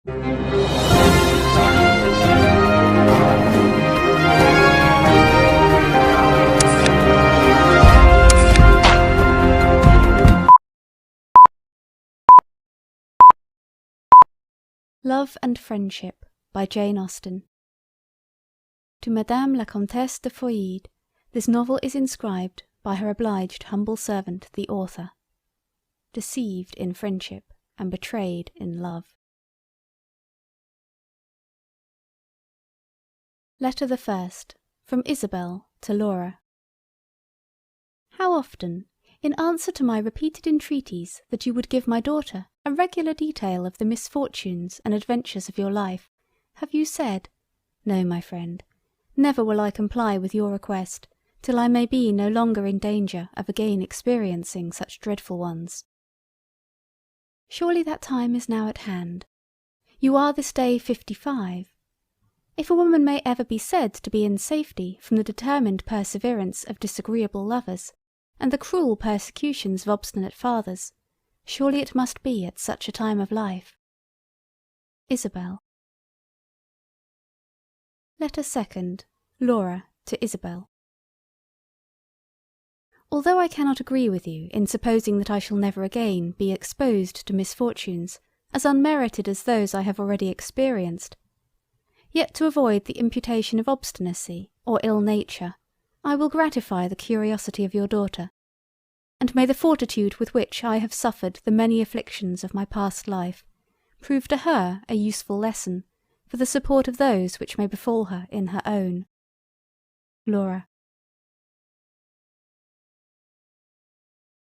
Love and Freindship by Jane Austen. To Madame la Comtesse de Feuillide, this novel is inscribed by her obliged humble servant the author. Deceived in friendship and betrayed in love. Letter the First, from Isabel to Laura. How often, in answer to my repeated entreaties that you would give my daughter a regular detail of the misfortunes and adventures of your life, have you said, "No, my friend, never will I comply with your request, till I may be no longer in danger of again experiencing such dreadful ones." Surely that time is now at hand. You are this day 55. If a woman may ever be said to be in safety from the determined perseverance of disagreeable lovers, and the cruel persecutions of obstinate fathers, surely it must be at such a time of life. Isabel. Letter Second, Laura to Isabel. Although I cannot agree with you in supposing that I shall never again be exposed to misfortunes as unmerited as those I have already experienced, yet to avoid the imputation of obstinacy or ill nature, I will gratify the curiosity of your daughter, and may the fortitude with which I have suffered the many afflictions of my past life prove to her a useful lesson for the support of those which may befall her in her own. Laura.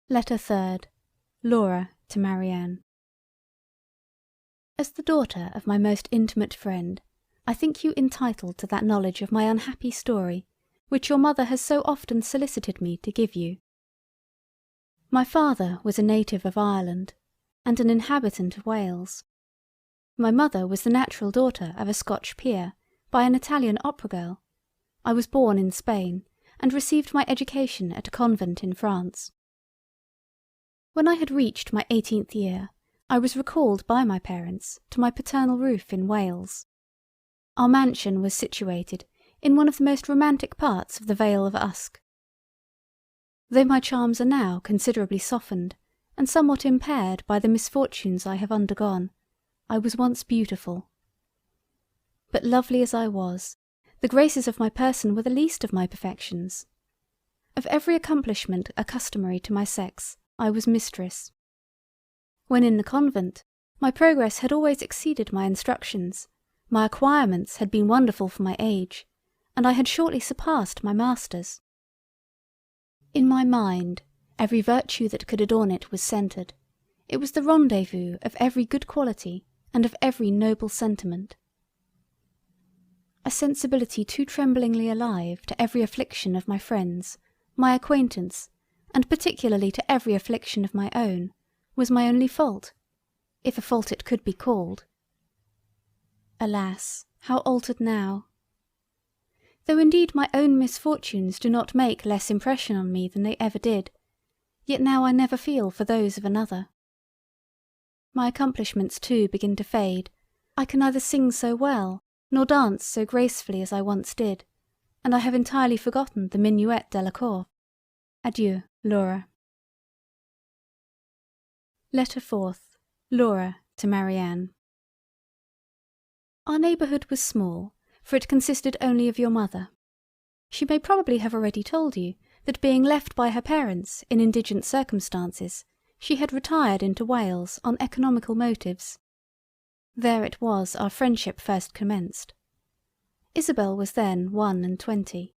Letter Third, Laura to Marianne. As the daughter of my most intimate friend, I think you entitled to that knowledge of my unhappy story which your mother has so often solicited me to give you. My father was a native of Ireland, and an inhabitant of Wales. My mother was the natural daughter of a Scotch peer by an Italian opera girl. I was born in Spain, and received my education at a convent in France. When I had reached my 18th year, I was recalled by my parents to my paternal roof in Wales. Our mansion was situated in one of the most romantic parts of the Vale of Usk. Though my charms are now considerably softened and somewhat impaired by the misfortunes I have undergone, I was once beautiful. But lovely as I was, the graces of my person were the least of my perfections. Of every accomplishment accustomary to my sex, I was mistress. When in the convent, my progress had always exceeded my instructions, my acquirements had been wonderful for my age, and I had shortly surpassed my masters. In my mind, every virtue that could adorn it was centred. It was the rendezvous of every good quality and of every noble sentiment. A sensibility too tremblingly alive to every affliction of my friends, my acquaintance, and particularly to every affliction of my own, was my only fault, if a fault it could be called. Alas, how altered now! Though indeed my own misfortunes do not make less impression on me than they ever did, yet now I never feel for those of another. My accomplishments too begin to fade. I can neither sing so well, nor dance so gracefully as I once did, and I have entirely forgotten the minuet de la cour. Adieu, Laura. Letter Fourth, Laura to Marianne. Our neighbourhood was small, for it consisted only of your mother. She may probably have already told you that being left by her parents in indigent circumstances, she had retired into Wales on economical motives. There it was our friendship first commenced. Isabel was then 21.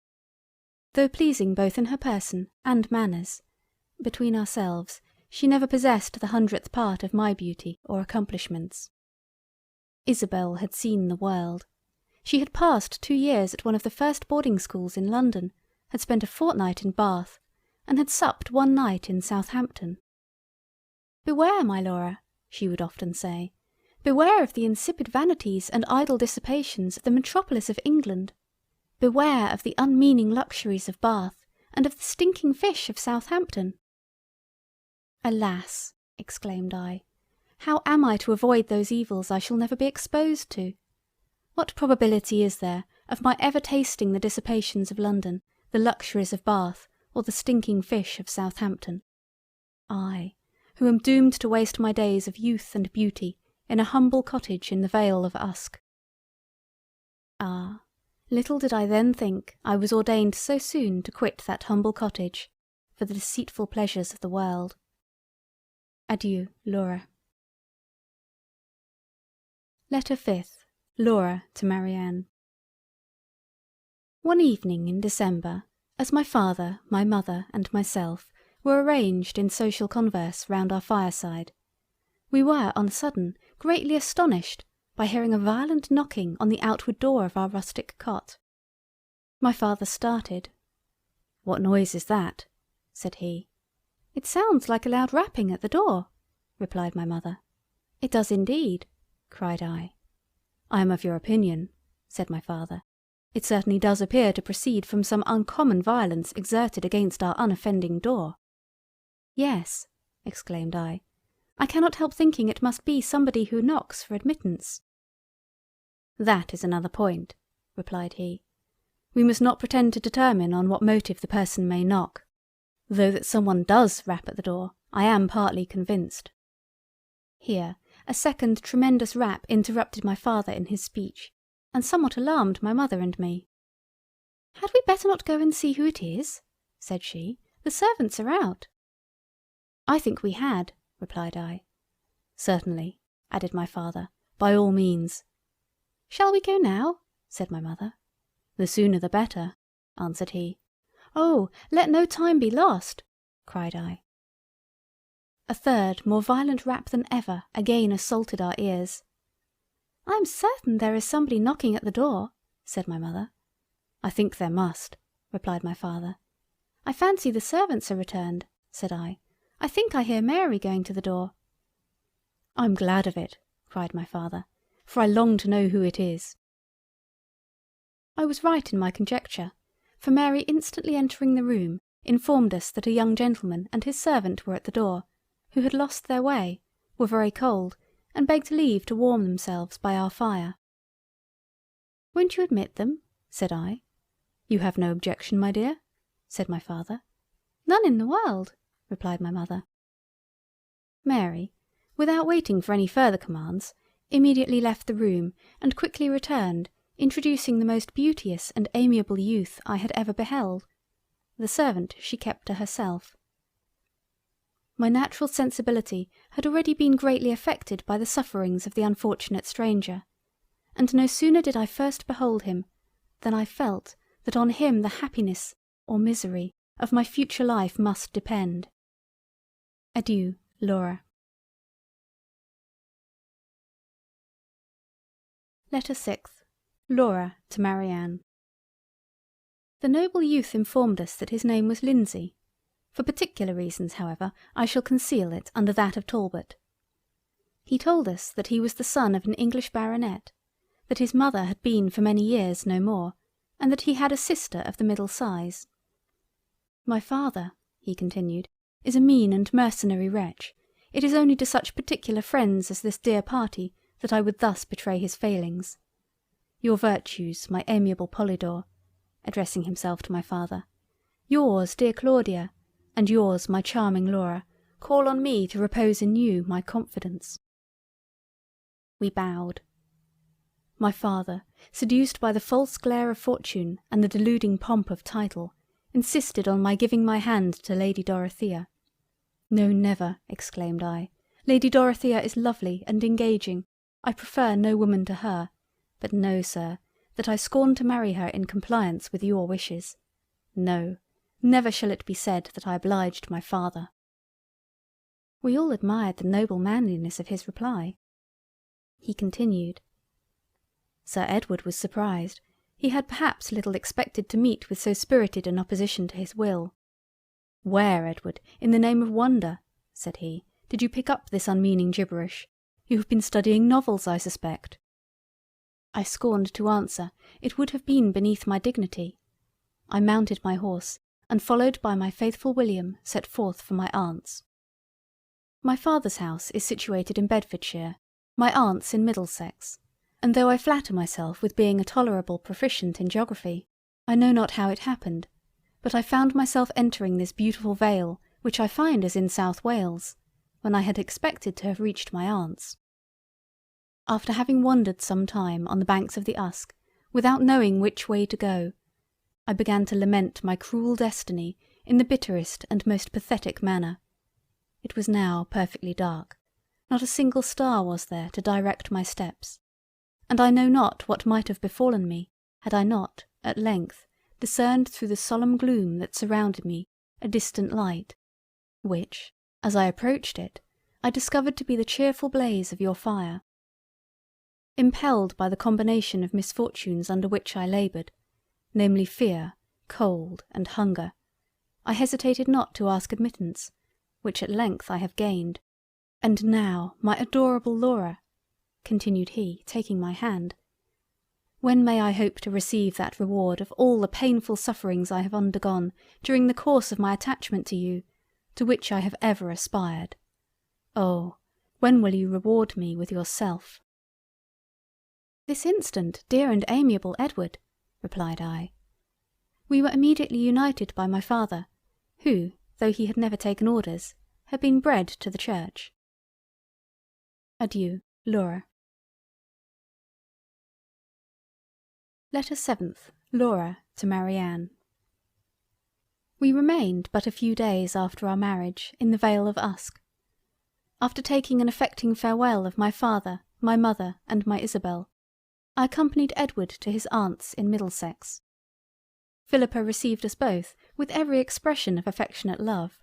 Though pleasing both in her person and manners, between ourselves, she never possessed the 100th part of my beauty or accomplishments. Isabel had seen the world. She had passed 2 years at one of the first boarding schools in London, had spent a fortnight in Bath, and had supped one night in Southampton. "Beware, my Laura," she would often say, "beware of the insipid vanities and idle dissipations of the metropolis of England. Beware of the unmeaning luxuries of Bath, and of the stinking fish of Southampton." "Alas," exclaimed I, How am I to avoid those evils I shall never be exposed to? What probability is there of my ever tasting the dissipations of London, the luxuries of Bath, or the stinking fish of Southampton? I, who am doomed to waste my days of youth and beauty in a humble cottage in the Vale of Usk. Ah, little did I then think I was ordained so soon to quit that humble cottage for the deceitful pleasures of the world. Adieu, Laura. Letter 5th. Laura to Marianne. One evening in December, as my father, my mother, and myself were arranged in social converse round our fireside, we were on a sudden greatly astonished by hearing a violent knocking on the outward door of our rustic cot. My father started. "What noise is that?" said he. "It sounds like a loud rapping at the door," replied my mother. "It does indeed," cried I. "I am of your opinion," said my father. "It certainly does appear to proceed from some uncommon violence exerted against our unoffending door." "Yes," exclaimed I cannot help thinking it must be somebody who knocks for admittance." "That is another point," replied he. "We must not pretend to determine on what motive the person may knock, though that someone does rap at the door, I am partly convinced." Here a second tremendous rap interrupted my father in his speech, and somewhat alarmed my mother and me. "Had we better not go and see who it is?" said she. "The servants are out." "I think we had," replied I. "Certainly," added my father, "by all means." "Shall we go now?" said my mother. "The sooner the better," answered he. "Oh, let no time be lost," cried I. A third more violent rap than ever again assaulted our ears. "I am certain there is somebody knocking at the door," said my mother. "I think there must," replied my father. "I fancy the servants are returned," said I. "I think I hear Mary going to the door." "I'm glad of it," cried my father, "for I long to know who it is." I was right in my conjecture, for Mary instantly entering the room informed us that a young gentleman and his servant were at the door, who had lost their way, were very cold, and begged leave to warm themselves by our fire. "Won't you admit them?" said I. "You have no objection, my dear?" said my father. "None in the world," replied my mother. Mary, without waiting for any further commands, immediately left the room, and quickly returned, introducing the most beauteous and amiable youth I had ever beheld. The servant she kept to herself. My natural sensibility had already been greatly affected by the sufferings of the unfortunate stranger, and no sooner did I first behold him, than I felt that on him the happiness or misery of my future life must depend. Adieu, Laura. Letter 6th. Laura to Marianne. The noble youth informed us that his name was Lindsay. For particular reasons, however, I shall conceal it under that of Talbot. He told us that he was the son of an English baronet, that his mother had been for many years no more, and that he had a sister of the middle size. "My father," he continued, "is a mean and mercenary wretch. It is only to such particular friends as this dear party that I would thus betray his failings. Your virtues, my amiable Polydore," addressing himself to my father, "yours, dear Claudia, and yours, my charming Laura, call on me to repose in you my confidence." We bowed. My father, seduced by the false glare of fortune and the deluding pomp of title, insisted on my giving my hand to Lady Dorothea. "No, never," exclaimed I. "Lady Dorothea is lovely and engaging. I prefer no woman to her. But know, sir, that I scorn to marry her in compliance with your wishes. No, never shall it be said that I obliged my father." We all admired the noble manliness of his reply. He continued. Sir Edward was surprised. He had perhaps little expected to meet with so spirited an opposition to his will. "Where, Edward, in the name of wonder," said he, "did you pick up this unmeaning gibberish? You have been studying novels, I suspect." I scorned to answer. It would have been beneath my dignity. I mounted my horse, and followed by my faithful William, set forth for my aunt's. My father's house is situated in Bedfordshire, my aunt's in Middlesex, and though I flatter myself with being a tolerable proficient in geography, I know not how it happened, but I found myself entering this beautiful vale, which I find is in South Wales, when I had expected to have reached my aunt's. After having wandered some time on the banks of the Usk, without knowing which way to go, I began to lament my cruel destiny in the bitterest and most pathetic manner. It was now perfectly dark, not a single star was there to direct my steps, and I know not what might have befallen me had I not, at length, discerned through the solemn gloom that surrounded me a distant light, which, as I approached it, I discovered to be the cheerful blaze of your fire. Impelled by the combination of misfortunes under which I laboured, namely fear, cold, and hunger, I hesitated not to ask admittance, which at length I have gained. And now, my adorable Laura, continued he, taking my hand, when may I hope to receive that reward of all the painful sufferings I have undergone during the course of my attachment to you, to which I have ever aspired? Oh, when will you reward me with yourself? This instant, dear and amiable Edward, replied I. We were immediately united by my father, who, though he had never taken orders, had been bred to the church. Adieu, Laura. Letter 7th. Laura to Marianne. We remained but a few days after our marriage in the Vale of Usk. After taking an affecting farewell of my father, my mother, and my Isabel, I accompanied Edward to his aunt's in Middlesex. Philippa received us both with every expression of affectionate love.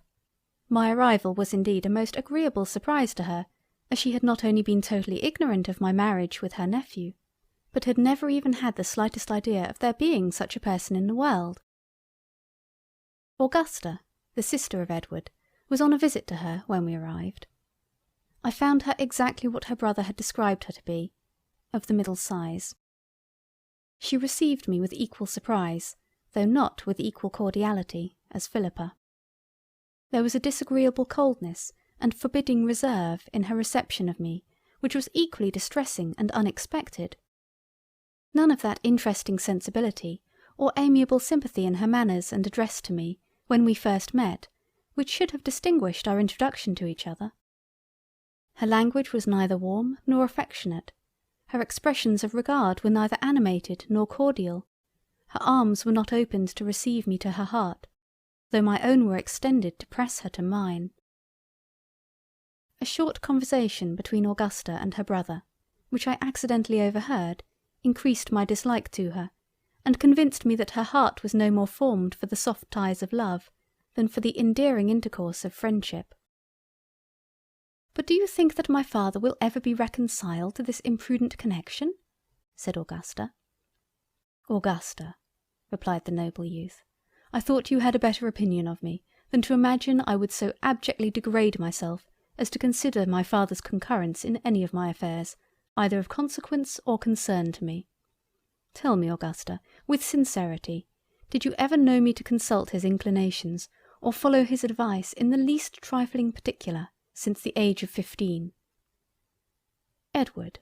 My arrival was indeed a most agreeable surprise to her, as she had not only been totally ignorant of my marriage with her nephew, but had never even had the slightest idea of there being such a person in the world. Augusta, the sister of Edward, was on a visit to her when we arrived. I found her exactly what her brother had described her to be, of the middle size. She received me with equal surprise, though not with equal cordiality, as Philippa. There was a disagreeable coldness and forbidding reserve in her reception of me, which was equally distressing and unexpected. None of that interesting sensibility or amiable sympathy in her manners and address to me, when we first met, which should have distinguished our introduction to each other. Her language was neither warm nor affectionate. Her expressions of regard were neither animated nor cordial. Her arms were not opened to receive me to her heart, though my own were extended to press her to mine. A short conversation between Augusta and her brother, which I accidentally overheard, increased my dislike to her, and convinced me that her heart was no more formed for the soft ties of love than for the endearing intercourse of friendship. But do you think that my father will ever be reconciled to this imprudent connection? Said Augusta. Augusta, replied the noble youth, I thought you had a better opinion of me than to imagine I would so abjectly degrade myself as to consider my father's concurrence in any of my affairs, either of consequence or concern to me. Tell me, Augusta, with sincerity, did you ever know me to consult his inclinations, or follow his advice in the least trifling particular, since the age of 15? Edward,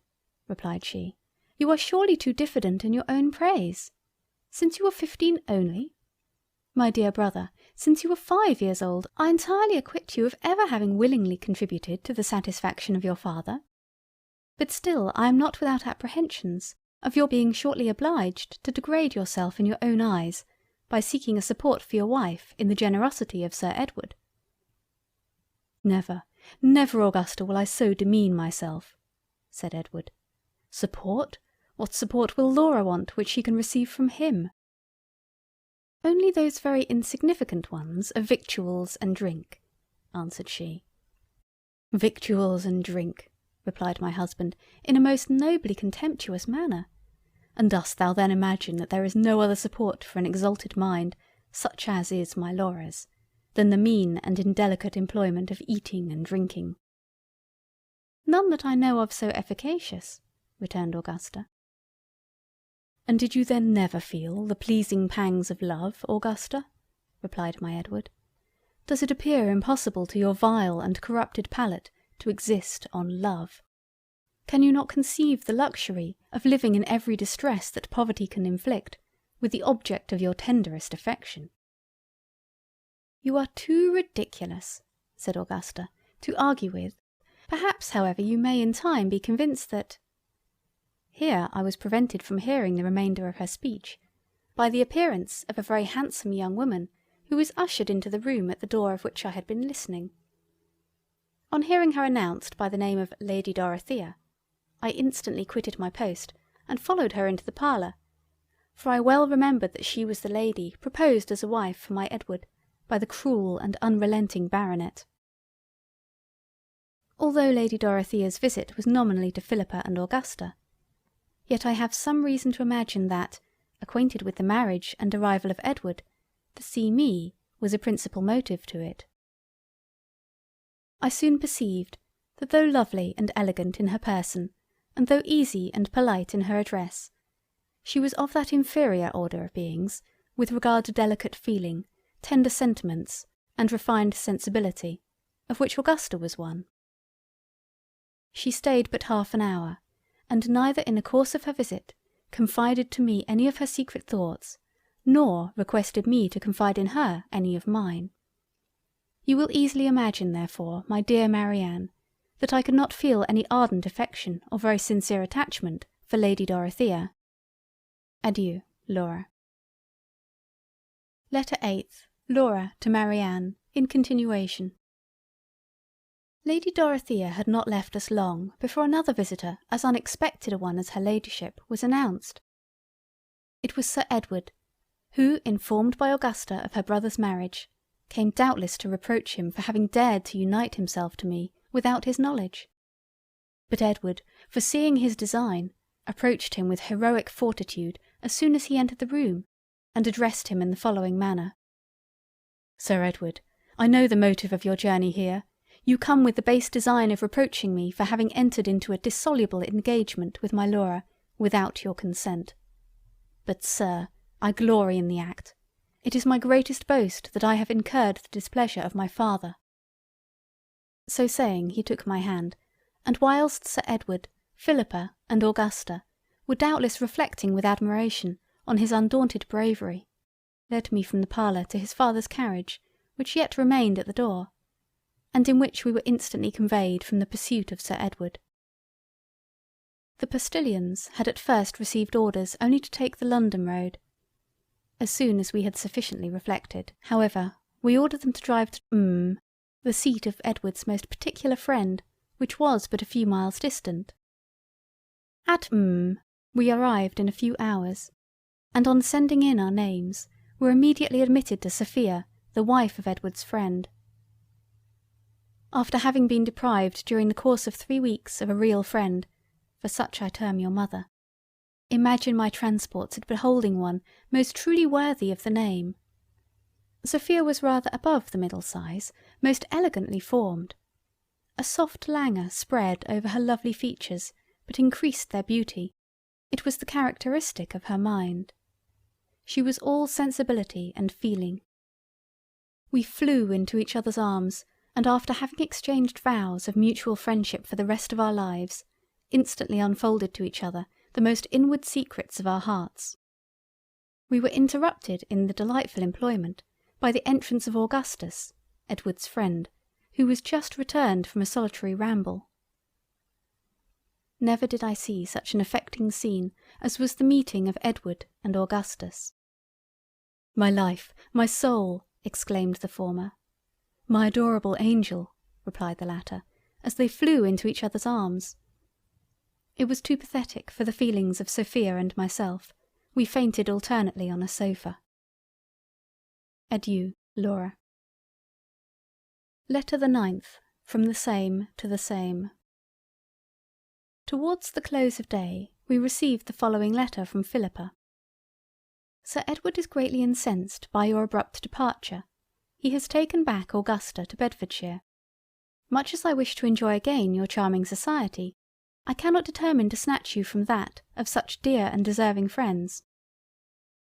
replied she, you are surely too diffident in your own praise. Since you were 15 only? My dear brother, since you were 5 years old, I entirely acquit you of ever having willingly contributed to the satisfaction of your father. But still I am not without apprehensions of your being shortly obliged to degrade yourself in your own eyes by seeking a support for your wife in the generosity of Sir Edward. Never, never, Augusta, will I so demean myself, said Edward. Support? What support will Laura want which she can receive from him? Only those very insignificant ones of victuals and drink, answered she. Victuals and drink, replied my husband, in a most nobly contemptuous manner. And dost thou then imagine that there is no other support for an exalted mind, such as is my Laura's, than the mean and indelicate employment of eating and drinking? None that I know of so efficacious, returned Augusta. And did you then never feel the pleasing pangs of love, Augusta? replied my Edward. does it appear impossible to your vile and corrupted palate to exist on love? Can you not conceive the luxury of living in every distress that poverty can inflict, with the object of your tenderest affection?" "You are too ridiculous," said Augusta, "to argue with. Perhaps, however, you may in time be convinced that—" Here I was prevented from hearing the remainder of her speech by the appearance of a very handsome young woman, who was ushered into the room at the door of which I had been listening. On hearing her announced by the name of Lady Dorothea, I instantly quitted my post and followed her into the parlour, for I well remembered that she was the lady proposed as a wife for my Edward by the cruel and unrelenting baronet. Although Lady Dorothea's visit was nominally to Philippa and Augusta, yet I have some reason to imagine that, acquainted with the marriage and arrival of Edward, to see me was a principal motive to it. I soon perceived that though lovely and elegant in her person, and though easy and polite in her address, she was of that inferior order of beings, with regard to delicate feeling, tender sentiments, and refined sensibility, of which Augusta was one. She stayed but half an hour, and neither in the course of her visit confided to me any of her secret thoughts, nor requested me to confide in her any of mine. You will easily imagine, therefore, my dear Marianne, that I could not feel any ardent affection or very sincere attachment for Lady Dorothea. Adieu, Laura. Letter 8th. Laura to Marianne, in continuation. Lady Dorothea had not left us long before another visitor, as unexpected a one as her ladyship, was announced. It was Sir Edward, who, informed by Augusta of her brother's marriage, came doubtless to reproach him for having dared to unite himself to me without his knowledge. But Edward, foreseeing his design, approached him with heroic fortitude as soon as he entered the room, and addressed him in the following manner: "Sir Edward, I know the motive of your journey here. You come with the base design of reproaching me for having entered into a dissoluble engagement with my Laura without your consent. But, sir, I glory in the act. It is my greatest boast that I have incurred the displeasure of my father." So saying, he took my hand, and whilst Sir Edward, Philippa, and Augusta were doubtless reflecting with admiration on his undaunted bravery, led me from the parlour to his father's carriage, which yet remained at the door, and in which we were instantly conveyed from the pursuit of Sir Edward. The postilions had at first received orders only to take the London road. As soon as we had sufficiently reflected, however, we ordered them to drive to the seat of Edward's most particular friend, which was but a few miles distant. At we arrived in a few hours, and on sending in our names, were immediately admitted to Sophia, the wife of Edward's friend. After having been deprived during the course of 3 weeks of a real friend, for such I term your mother, imagine my transports at beholding one most truly worthy of the name. Sophia was rather above the middle size, most elegantly formed. A soft languor spread over her lovely features, but increased their beauty. It was the characteristic of her mind. She was all sensibility and feeling. We flew into each other's arms, and after having exchanged vows of mutual friendship for the rest of our lives, instantly unfolded to each other the most inward secrets of our hearts. We were interrupted in the delightful employment by the entrance of Augustus, Edward's friend, who was just returned from a solitary ramble. Never did I see such an affecting scene as was the meeting of Edward and Augustus. "My life, my soul!" exclaimed the former. "My adorable angel!" replied the latter, as they flew into each other's arms. It was too pathetic for the feelings of Sophia and myself. We fainted alternately on a sofa. Adieu, Laura. Letter the 9th. From the same to the same. Towards the close of day we received the following letter from Philippa. Sir Edward is greatly incensed by your abrupt departure. He has taken back Augusta to Bedfordshire. Much as I wish to enjoy again your charming society, I cannot determine to snatch you from that of such dear and deserving friends.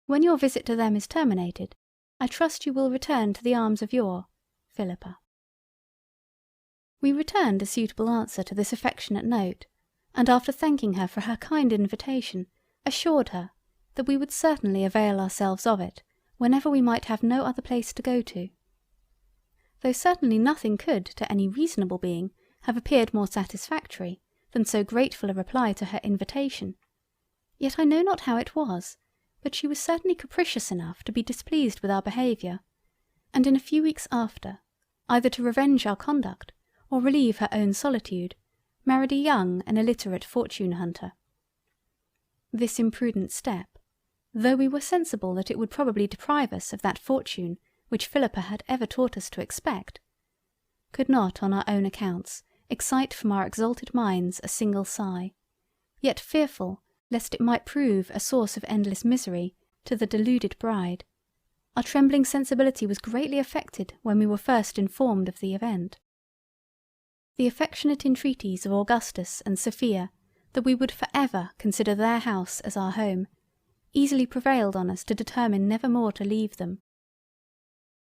When your visit to them is terminated, I trust you will return to the arms of your Philippa. We returned a suitable answer to this affectionate note, and after thanking her for her kind invitation, assured her that we would certainly avail ourselves of it whenever we might have no other place to go to. Though certainly nothing could, to any reasonable being, have appeared more satisfactory than so grateful a reply to her invitation, yet I know not how it was, but she was certainly capricious enough to be displeased with our behaviour, and in a few weeks after, either to revenge our conduct or relieve her own solitude, married a young and illiterate fortune-hunter. This imprudent step, though we were sensible that it would probably deprive us of that fortune which Philippa had ever taught us to expect, could not on our own accounts excite from our exalted minds a single sigh, yet fearful lest it might prove a source of endless misery to the deluded bride, our trembling sensibility was greatly affected when we were first informed of the event. The affectionate entreaties of Augustus and Sophia that we would for ever consider their house as our home, easily prevailed on us to determine never more to leave them.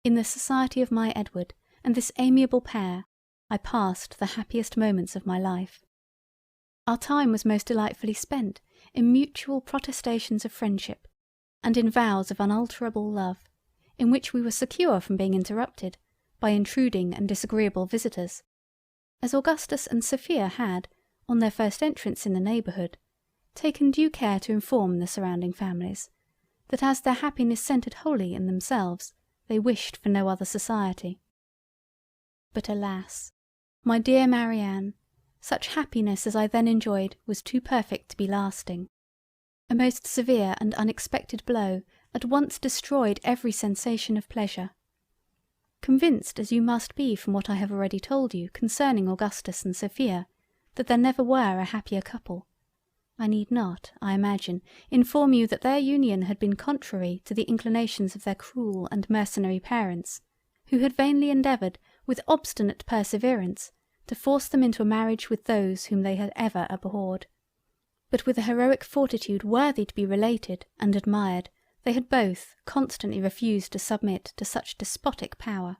In the society of my Edward and this amiable pair I passed the happiest moments of my life. Our time was most delightfully spent in mutual protestations of friendship, and in vows of unalterable love, in which we were secure from being interrupted by intruding and disagreeable visitors, as Augustus and Sophia had, on their first entrance in the neighbourhood, taken due care to inform the surrounding families, that as their happiness centred wholly in themselves, they wished for no other society. But alas, my dear Marianne, such happiness as I then enjoyed was too perfect to be lasting. A most severe and unexpected blow at once destroyed every sensation of pleasure. Convinced as you must be from what I have already told you concerning Augustus and Sophia, that there never were a happier couple, I need not, I imagine, inform you that their union had been contrary to the inclinations of their cruel and mercenary parents, who had vainly endeavoured, with obstinate perseverance, to force them into a marriage with those whom they had ever abhorred. But with a heroic fortitude worthy to be related and admired, they had both constantly refused to submit to such despotic power.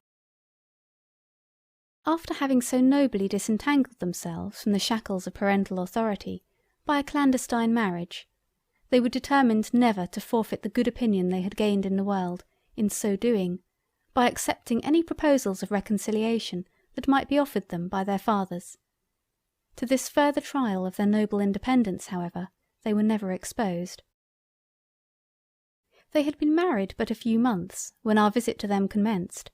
After having so nobly disentangled themselves from the shackles of parental authority by a clandestine marriage, they were determined never to forfeit the good opinion they had gained in the world, in so doing, by accepting any proposals of reconciliation that might be offered them by their fathers. To this further trial of their noble independence, however, they were never exposed. They had been married but a few months when our visit to them commenced,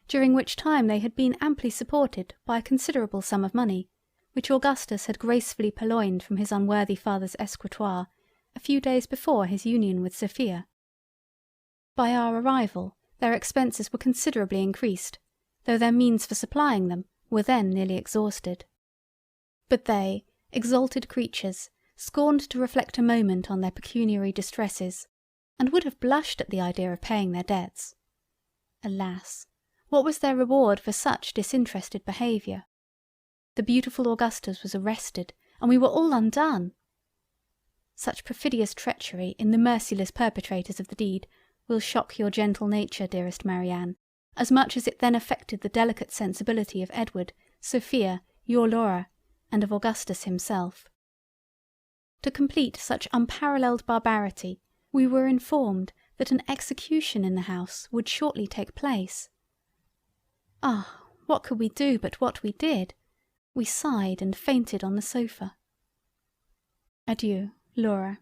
during which time they had been amply supported by a considerable sum of money, which Augustus had gracefully purloined from his unworthy father's escritoire a few days before his union with Sophia. By our arrival their expenses were considerably increased, though their means for supplying them were then nearly exhausted. But they, exalted creatures, scorned to reflect a moment on their pecuniary distresses, and would have blushed at the idea of paying their debts. Alas, what was their reward for such disinterested behaviour? The beautiful Augustus was arrested, and we were all undone. Such perfidious treachery in the merciless perpetrators of the deed will shock your gentle nature, dearest Marianne, as much as it then affected the delicate sensibility of Edward, Sophia, your Laura, and of Augustus himself. To complete such unparalleled barbarity, we were informed that an execution in the house would shortly take place. Ah, what could we do but what we did? We sighed and fainted on the sofa. Adieu, Laura.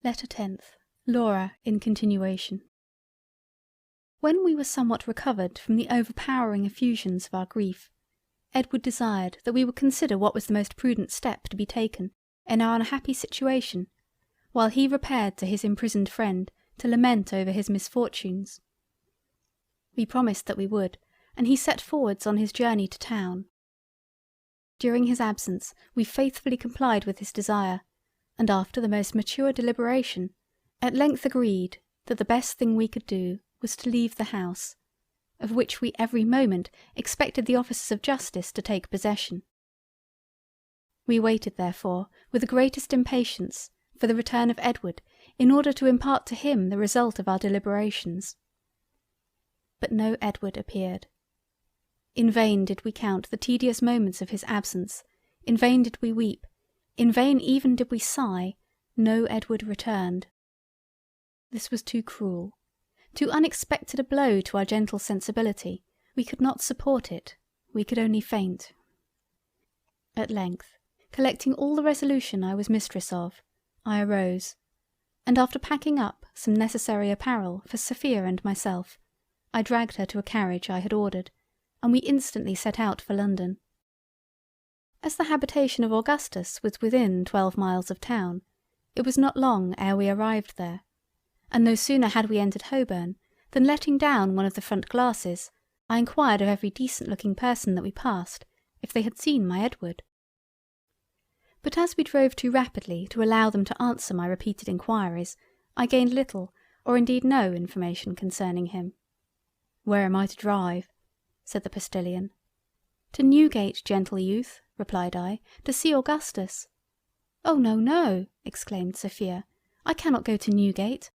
Letter 10th. Laura in continuation. When we were somewhat recovered from the overpowering effusions of our grief, Edward desired that we would consider what was the most prudent step to be taken in our unhappy situation, while he repaired to his imprisoned friend to lament over his misfortunes. We promised that we would, and he set forwards on his journey to town. During his absence we faithfully complied with his desire, and after the most mature deliberation, at length agreed that the best thing we could do was to leave the house, of which we every moment expected the officers of justice to take possession. We waited, therefore, with the greatest impatience for the return of Edward, in order to impart to him the result of our deliberations. but no Edward appeared. In vain did we count the tedious moments of his absence, in vain did we weep, in vain even did we sigh, no Edward returned. This was too cruel, too unexpected a blow to our gentle sensibility. We could not support it, we could only faint. At length, collecting all the resolution I was mistress of, I arose, and after packing up some necessary apparel for Sophia and myself, I dragged her to a carriage I had ordered, and we instantly set out for London. As the habitation of Augustus was within 12 miles of town, it was not long ere we arrived there, and no sooner had we entered Holborn than, letting down one of the front glasses, I inquired of every decent-looking person that we passed if they had seen my Edward. But as we drove too rapidly to allow them to answer my repeated inquiries, I gained little, or indeed no, information concerning him. "Where am I to drive?" said the postilion. "To Newgate, gentle youth," replied I, "to see Augustus." "Oh no, no," exclaimed Sophia, "I cannot go to Newgate.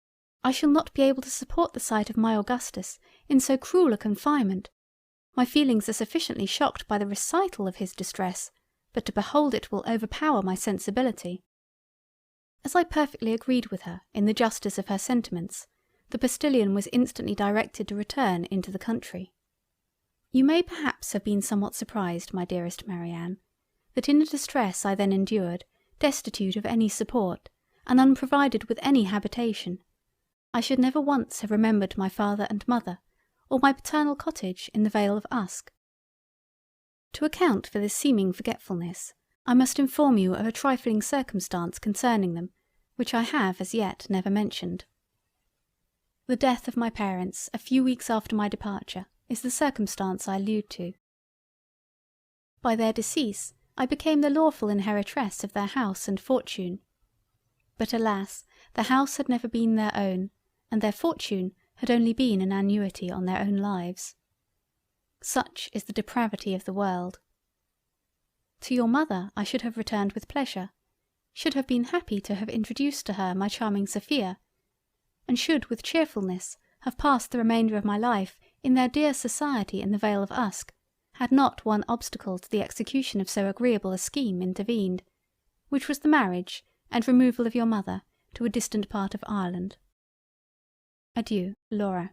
I shall not be able to support the sight of my Augustus in so cruel a confinement. My feelings are sufficiently shocked by the recital of his distress, but to behold it will overpower my sensibility." As I perfectly agreed with her in the justice of her sentiments, the postilion was instantly directed to return into the country. You may perhaps have been somewhat surprised, my dearest Marianne, that in the distress I then endured, destitute of any support, and unprovided with any habitation, I should never once have remembered my father and mother, or my paternal cottage in the Vale of Usk. To account for this seeming forgetfulness, I must inform you of a trifling circumstance concerning them, which I have as yet never mentioned. The death of my parents a few weeks after my departure is the circumstance I allude to. By their decease I became the lawful inheritress of their house and fortune. But alas, the house had never been their own, and their fortune had only been an annuity on their own lives. Such is the depravity of the world. To your mother I should have returned with pleasure, should have been happy to have introduced to her my charming Sophia, and should with cheerfulness have passed the remainder of my life in their dear society in the Vale of Usk, had not one obstacle to the execution of so agreeable a scheme intervened, which was the marriage and removal of your mother to a distant part of Ireland. Adieu, Laura.